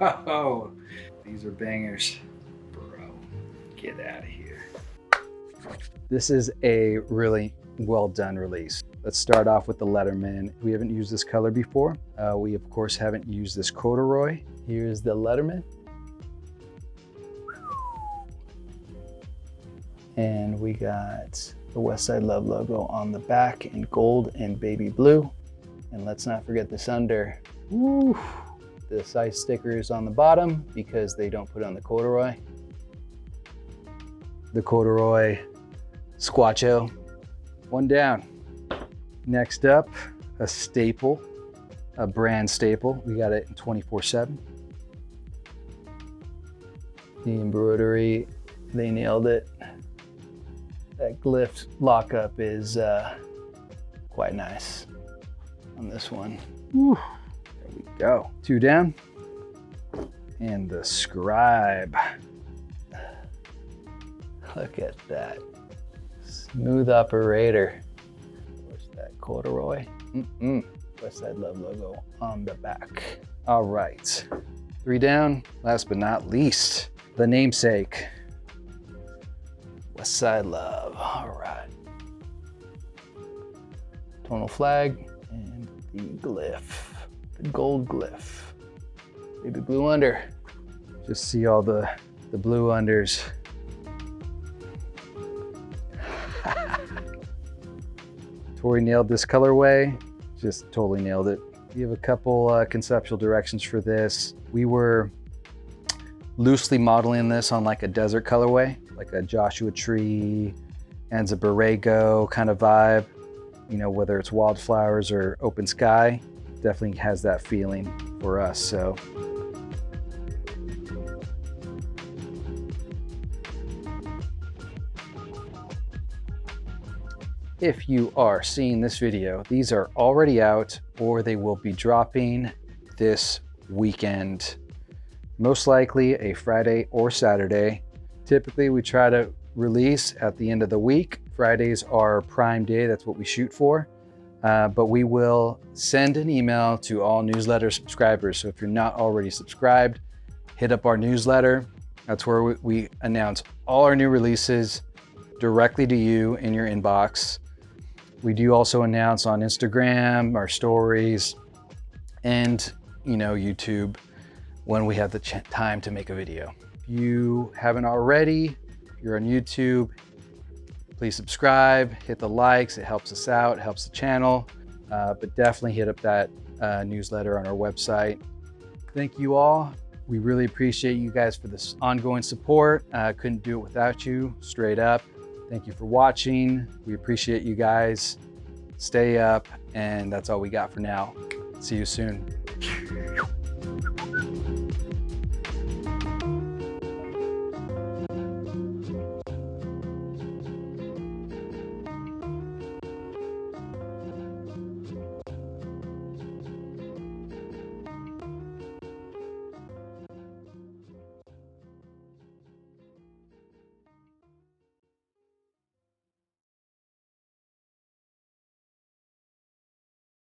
Oh, these are bangers. Bro, get out of here. This is a really well done release. Let's start off with the Letterman. We haven't used this color before. We of course haven't used this corduroy. Here's the Letterman. And we got the Westside Love logo on the back in gold and baby blue. And let's not forget this under. Woo. The size stickers on the bottom because they don't put on the corduroy. The corduroy squatcho. One down. Next up, a staple, a brand staple. We got it in 24/7. The embroidery, they nailed it. That glyph lockup is quite nice on this one. Whew. There we go. Two down. And the Scribe. Look at that. Smooth operator. Where's that corduroy? Westside Love logo on the back. All right. Three down. Last but not least, the namesake. Westside Love. All right. Tonal flag and the glyph. The gold glyph. Baby blue under. Just see all the blue unders. Tori nailed this colorway. Just totally nailed it. We have a couple conceptual directions for this. We were loosely modeling this on like a desert colorway, like a Joshua Tree, Anza Borrego kind of vibe. You know, whether it's wildflowers or open sky, definitely has that feeling for us. So if you are seeing this video, these are already out or they will be dropping this weekend. Most likely a Friday or Saturday. Typically we try to release at the end of the week. Fridays are prime day, that's what we shoot for. But we will send an email to all newsletter subscribers. So if you're not already subscribed, hit up our newsletter. That's where we announce all our new releases directly to you in your inbox. We do also announce on Instagram, our stories, and YouTube when we have the time to make a video. If you haven't already, if you're on YouTube, please subscribe, hit the likes, it helps us out, it helps the channel, but definitely hit up that newsletter on our website. Thank you all. We really appreciate you guys for this ongoing support. Couldn't do it without you, straight up. Thank you for watching. We appreciate you guys. Stay up, and that's all we got for now. See you soon.